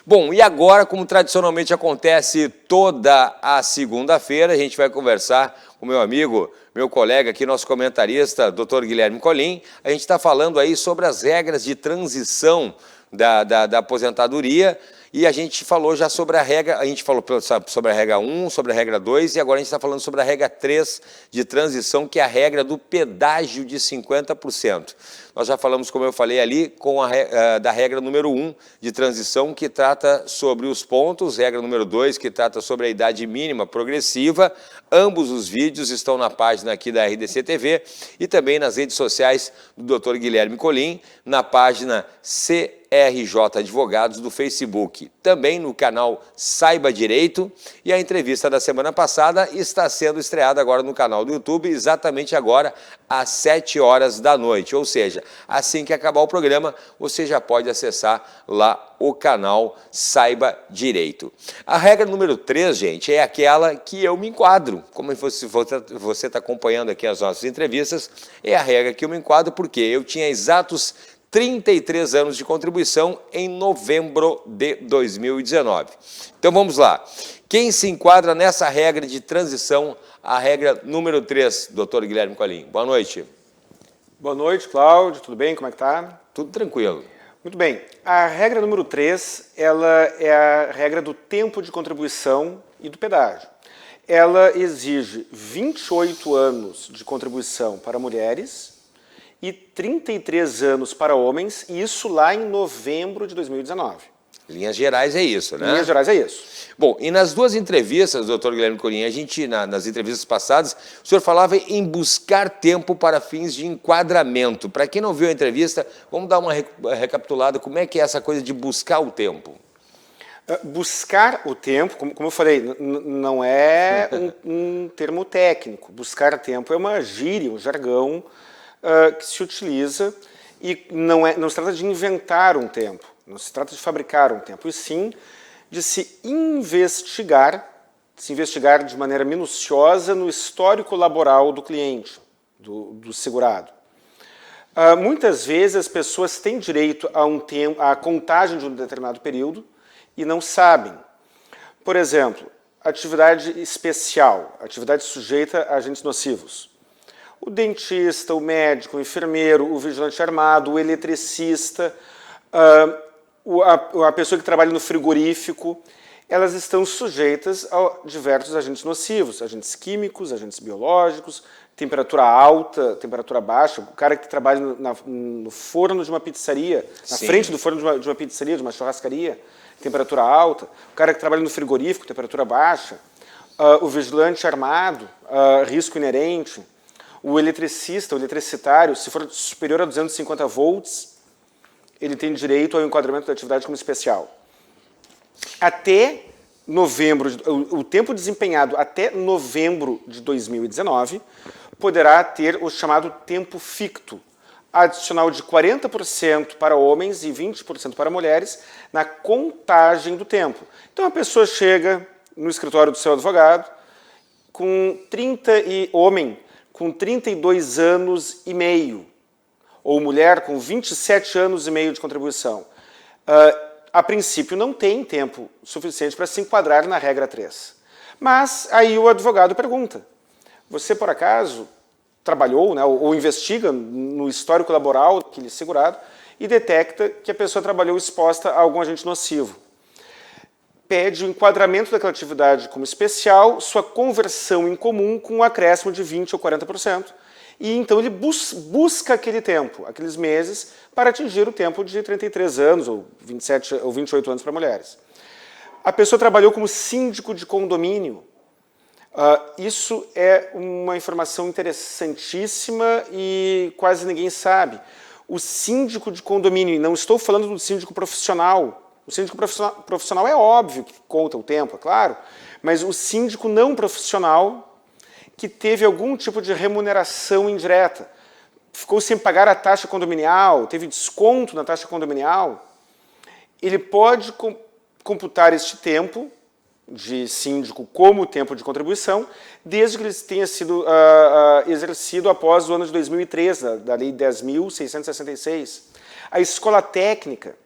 Bom, e agora, como tradicionalmente acontece toda a segunda-feira, a gente vai conversar com meu amigo, meu colega aqui, nosso comentarista, Dr. Guilherme Colin. A gente está falando aí sobre as regras de transição da aposentadoria, e a gente falou já sobre a regra, a gente falou sobre a regra 1, sobre a regra 2, e agora a gente está falando sobre a regra 3 de transição, que é a regra do pedágio de 50%. Nós já falamos, como eu falei ali, da regra número 1 de transição, que trata sobre os pontos, regra número 2, que trata sobre a idade mínima progressiva. Ambos os vídeos estão na página aqui da RDC TV e também nas redes sociais do Dr. Guilherme Colin, na página CRJ Advogados do Facebook, também no canal Saiba Direito, e a entrevista da semana passada está sendo estreada agora no canal do YouTube, exatamente agora, às 7 horas da noite, ou seja, assim que acabar o programa, você já pode acessar lá o canal Saiba Direito. A regra número 3, gente, é aquela que eu me enquadro, como você está acompanhando aqui as nossas entrevistas, é a regra que eu me enquadro porque eu tinha exatos 33 anos de contribuição em novembro de 2019. Então vamos lá. Quem se enquadra nessa regra de transição, a regra número 3, doutor Guilherme Colin? Boa noite. Boa noite, Cláudio. Tudo bem? Como é que tá? Tudo tranquilo. Muito bem. A regra número 3, ela é a regra do tempo de contribuição e do pedágio. Ela exige 28 anos de contribuição para mulheres e 33 anos para homens, e isso lá em novembro de 2019. Em linhas gerais é isso, né? Em linhas gerais é isso. Bom, e nas duas entrevistas, doutor Guilherme Colin, a gente, nas entrevistas passadas, o senhor falava em buscar tempo para fins de enquadramento. Para quem não viu a entrevista, vamos dar uma recapitulada, como é que é essa coisa de buscar o tempo? Buscar o tempo, como eu falei, não é um termo técnico. Buscar tempo é uma gíria, um jargão que se utiliza, e não se trata de inventar um tempo, não se trata de fabricar um tempo, e sim de se investigar de maneira minuciosa no histórico laboral do cliente, do segurado. Muitas vezes as pessoas têm direito a contagem de um determinado período e não sabem. Por exemplo, atividade especial, atividade sujeita a agentes nocivos. O dentista, o médico, o enfermeiro, o vigilante armado, o eletricista, a pessoa que trabalha no frigorífico, elas estão sujeitas a diversos agentes nocivos, agentes químicos, agentes biológicos, temperatura alta, temperatura baixa. O cara que trabalha no forno de uma pizzaria, na frente do forno de uma pizzaria, de uma churrascaria, temperatura alta. O cara que trabalha no frigorífico, temperatura baixa. O vigilante armado, risco inerente. O eletricista, o eletricitário, se for superior a 250 volts, ele tem direito ao enquadramento da atividade como especial. Até novembro, o tempo desempenhado até novembro de 2019 poderá ter o chamado tempo ficto, adicional de 40% para homens e 20% para mulheres na contagem do tempo. Então a pessoa chega no escritório do seu advogado com homem com 32 anos e meio, ou mulher com 27 anos e meio de contribuição. A princípio não tem tempo suficiente para se enquadrar na regra 3. Mas aí o advogado pergunta, você por acaso trabalhou, né, ou investiga no histórico laboral daquele segurado e detecta que a pessoa trabalhou exposta a algum agente nocivo. Pede o enquadramento daquela atividade como especial, sua conversão em comum com um acréscimo de 20% ou 40%, e então ele busca aquele tempo, aqueles meses, para atingir o tempo de 33 anos, ou 27 ou 28 anos para mulheres. A pessoa trabalhou como síndico de condomínio. Isso é uma informação interessantíssima e quase ninguém sabe. O síndico de condomínio, e não estou falando do síndico profissional. O síndico profissional é óbvio que conta o tempo, é claro, mas o síndico não profissional que teve algum tipo de remuneração indireta, ficou sem pagar a taxa condominial, teve desconto na taxa condominial, ele pode computar este tempo de síndico como tempo de contribuição, desde que ele tenha sido exercido após o ano de 2003, da Lei 10.666. A escola técnica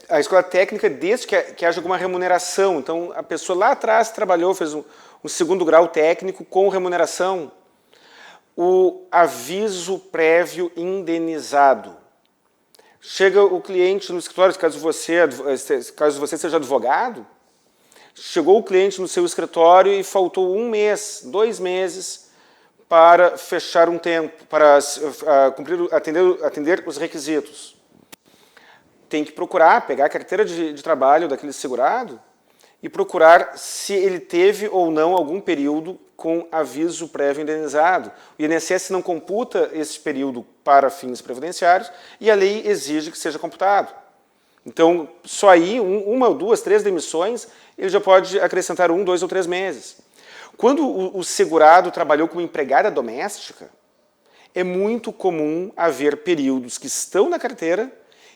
A escola técnica, desde que haja alguma remuneração. Então, a pessoa lá atrás trabalhou, fez um segundo grau técnico com remuneração. O aviso prévio indenizado. Chega o cliente no escritório, caso você seja advogado, chegou o cliente no seu escritório e faltou 1 mês, 2 meses para fechar um tempo, para atender os requisitos. Tem que procurar, pegar a carteira de trabalho daquele segurado e procurar se ele teve ou não algum período com aviso prévio indenizado. O INSS não computa esse período para fins previdenciários e a lei exige que seja computado. Então, só aí, 1, 2, 3 demissões, ele já pode acrescentar 1, 2 ou 3 meses. Quando o segurado trabalhou como empregada doméstica, é muito comum haver períodos que estão na carteira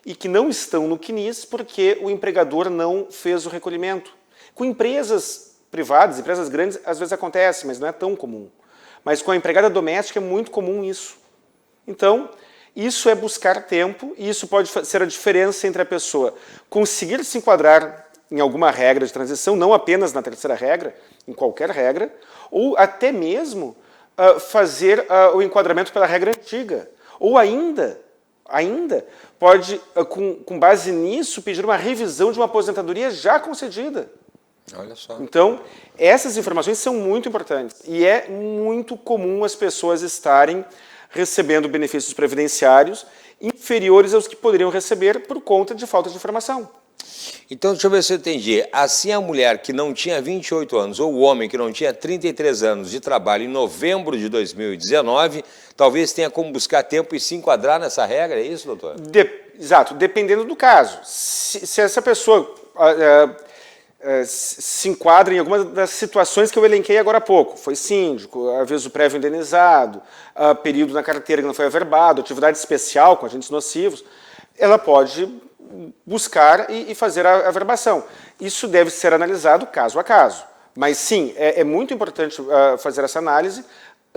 e que não estão no CNIS porque o empregador não fez o recolhimento. Com empresas privadas, empresas grandes, às vezes acontece, mas não é tão comum. Mas com a empregada doméstica é muito comum isso. Então, isso é buscar tempo e isso pode ser a diferença entre a pessoa conseguir se enquadrar em alguma regra de transição, não apenas na terceira regra, em qualquer regra, ou até mesmo fazer o enquadramento pela regra antiga. Ou ainda pode, com base nisso, pedir uma revisão de uma aposentadoria já concedida. Olha só. Então, essas informações são muito importantes e é muito comum as pessoas estarem recebendo benefícios previdenciários inferiores aos que poderiam receber por conta de falta de informação. Então, deixa eu ver se eu entendi. Assim, a mulher que não tinha 28 anos ou o homem que não tinha 33 anos de trabalho em novembro de 2019, talvez tenha como buscar tempo e se enquadrar nessa regra, é isso, doutor? Exato, dependendo do caso. Se essa pessoa se enquadra em alguma das situações que eu elenquei agora há pouco, foi síndico, aviso prévio indenizado, período na carteira que não foi averbado, atividade especial com agentes nocivos, ela pode buscar e fazer a averbação. Isso deve ser analisado caso a caso. Mas sim, é muito importante fazer essa análise,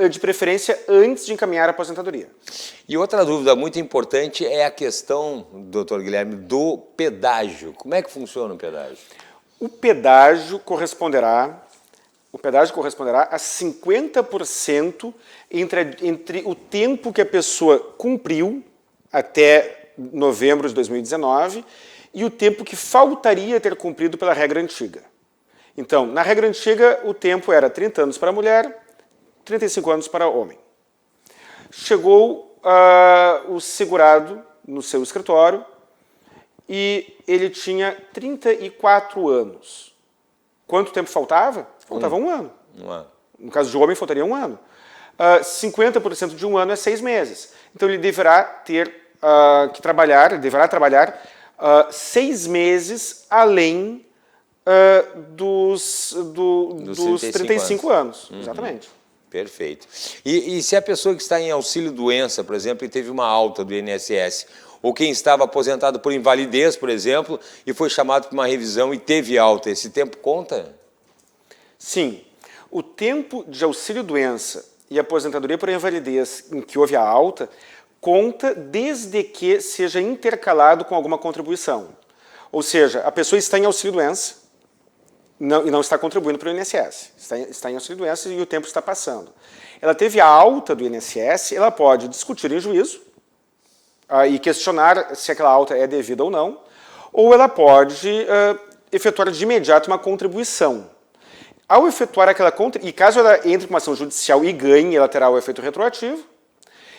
de preferência antes de encaminhar a aposentadoria. E outra dúvida muito importante é a questão, doutor Guilherme, do pedágio. Como é que funciona o pedágio? O pedágio corresponderá a 50% entre o tempo que a pessoa cumpriu até novembro de 2019 e o tempo que faltaria ter cumprido pela regra antiga. Então, na regra antiga, o tempo era 30 anos para a mulher, 35 anos para o homem. Chegou o segurado no seu escritório e ele tinha 34 anos. Quanto tempo faltava? Faltava 1 ano. 1 ano. No caso de homem, faltaria 1 ano. 50% de 1 ano é 6 meses. Então, ele deverá trabalhar 6 meses além dos 35 anos. Uhum. Exatamente. Perfeito. E se a pessoa que está em auxílio-doença, por exemplo, e teve uma alta do INSS, ou quem estava aposentado por invalidez, por exemplo, e foi chamado para uma revisão e teve alta, esse tempo conta? Sim. O tempo de auxílio-doença e aposentadoria por invalidez em que houve a alta conta desde que seja intercalado com alguma contribuição. Ou seja, a pessoa está em auxílio-doença e não está contribuindo para o INSS. Está em auxílio-doença e o tempo está passando. Ela teve a alta do INSS, ela pode discutir em juízo e questionar se aquela alta é devida ou não, ou ela pode efetuar de imediato uma contribuição. Ao efetuar aquela contribuição, e caso ela entre com uma ação judicial e ganhe, ela terá o efeito retroativo,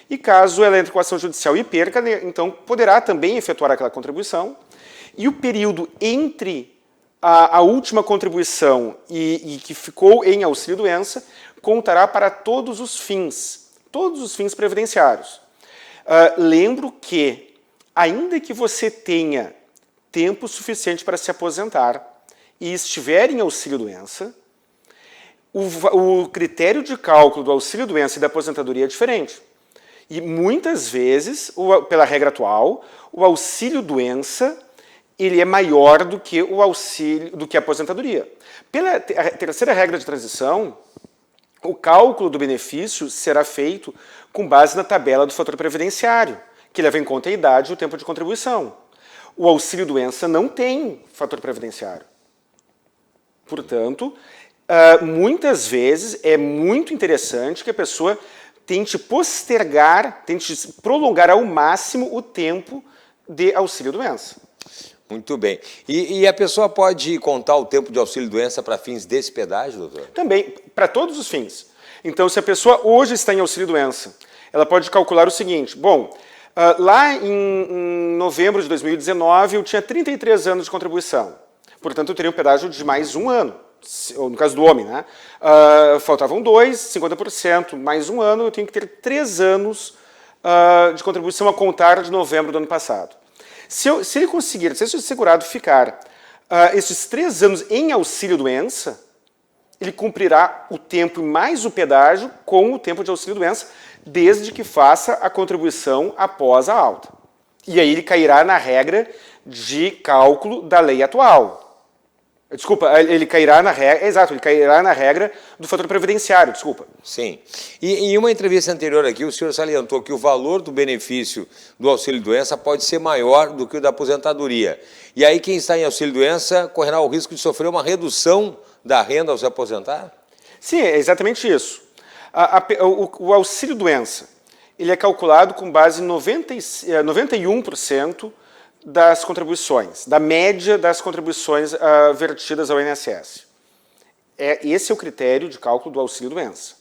e caso ela entre com a ação judicial e perca, então poderá também efetuar aquela contribuição, e o período entre a última contribuição e que ficou em auxílio-doença contará para todos os fins previdenciários. Lembro que, ainda que você tenha tempo suficiente para se aposentar e estiver em auxílio-doença, o critério de cálculo do auxílio-doença e da aposentadoria é diferente. E muitas vezes, pela regra atual, o auxílio-doença ele é maior do que a aposentadoria. Pela terceira regra de transição, o cálculo do benefício será feito com base na tabela do fator previdenciário, que leva em conta a idade e o tempo de contribuição. O auxílio-doença não tem fator previdenciário. Portanto, muitas vezes é muito interessante que a pessoa tente postergar, tente prolongar ao máximo o tempo de auxílio-doença. Muito bem. E a pessoa pode contar o tempo de auxílio-doença para fins desse pedágio, doutor? Também, para todos os fins. Então, se a pessoa hoje está em auxílio-doença, ela pode calcular o seguinte, bom, lá em novembro de 2019 eu tinha 33 anos de contribuição, portanto eu teria um pedágio de mais um ano, no caso do homem, né? Faltavam 2, 50%, mais um ano, eu tenho que ter 3 anos de contribuição a contar de novembro do ano passado. Se ele conseguir, se esse segurado ficar esses 3 anos em auxílio-doença, ele cumprirá o tempo mais o pedágio com o tempo de auxílio-doença, desde que faça a contribuição após a alta. E aí ele cairá na regra de cálculo da lei atual. Desculpa, ele cairá na regra, exato, ele cairá na regra do fator previdenciário, desculpa. Sim. E em uma entrevista anterior aqui, o senhor salientou que o valor do benefício do auxílio-doença pode ser maior do que o da aposentadoria. E aí quem está em auxílio-doença correrá o risco de sofrer uma redução da renda ao se aposentar? Sim, é exatamente isso. O auxílio-doença, ele é calculado com base em 91% das contribuições, da média das contribuições vertidas ao INSS. Esse é o critério de cálculo do auxílio-doença.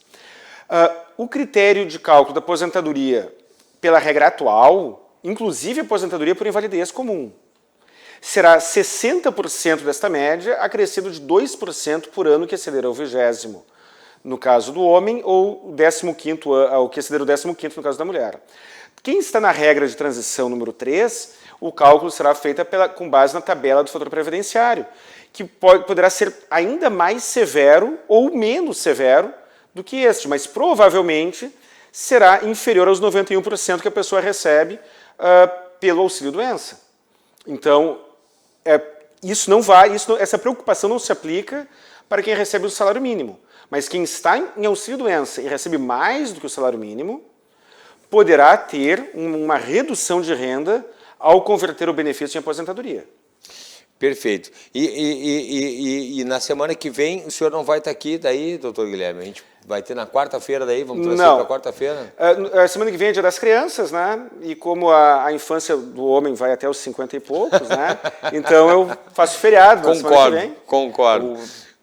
O critério de cálculo da aposentadoria pela regra atual, inclusive aposentadoria por invalidez comum, será 60% desta média, acrescido de 2% por ano que exceder ao 20º, no caso do homem, ou o 15º, ao que exceder o 15º no caso da mulher. Quem está na regra de transição número 3, o cálculo será feito com base na tabela do fator previdenciário, que poderá ser ainda mais severo ou menos severo do que este, mas provavelmente será inferior aos 91% que a pessoa recebe pelo auxílio-doença. Então, essa preocupação não se aplica para quem recebe o salário mínimo, mas quem está em auxílio-doença e recebe mais do que o salário mínimo, poderá ter uma redução de renda ao converter o benefício em aposentadoria. Perfeito. E na semana que vem o senhor não vai estar aqui daí, doutor Guilherme? A gente vai ter na quarta-feira daí? Vamos trazer para quarta-feira? A semana que vem é Dia das Crianças, né? E como a infância do homem vai até os 50 e poucos, né? Então eu faço feriado na semana que vem. Concordo.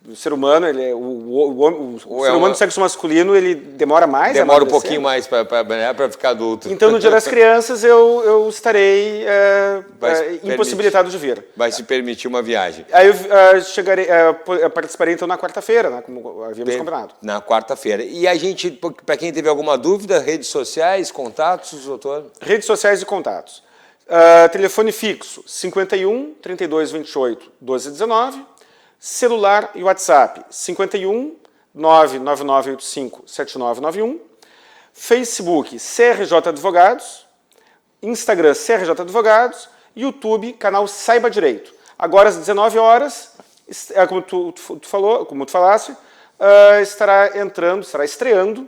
O ser humano, o ser humano do sexo masculino, ele demora mais. Demora um pouquinho mais para ficar adulto. Então, no Dia das Crianças, eu estarei impossibilitado de vir. Vai se permitir uma viagem. Aí eu participarei, então, na quarta-feira, né, como havíamos combinado. Na quarta-feira. E a gente, para quem teve alguma dúvida, redes sociais, contatos, doutor? Redes sociais e contatos. Telefone fixo, 51 32 28 12 19. Celular e WhatsApp, 51 99985 7991. Facebook, CRJ Advogados. Instagram, CRJ Advogados. YouTube, canal Saiba Direito. Agora, às 19 horas, como tu falaste, estará estreando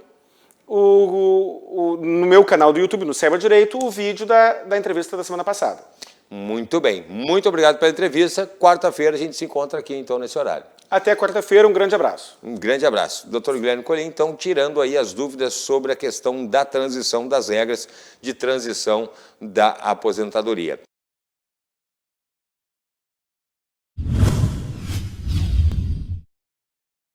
no meu canal do YouTube, no Saiba Direito, o vídeo da entrevista da semana passada. Muito bem. Muito obrigado pela entrevista. Quarta-feira a gente se encontra aqui, então, nesse horário. Até quarta-feira. Um grande abraço. Um grande abraço. Dr. Guilherme Colin, então, tirando aí as dúvidas sobre a questão da transição, das regras de transição da aposentadoria.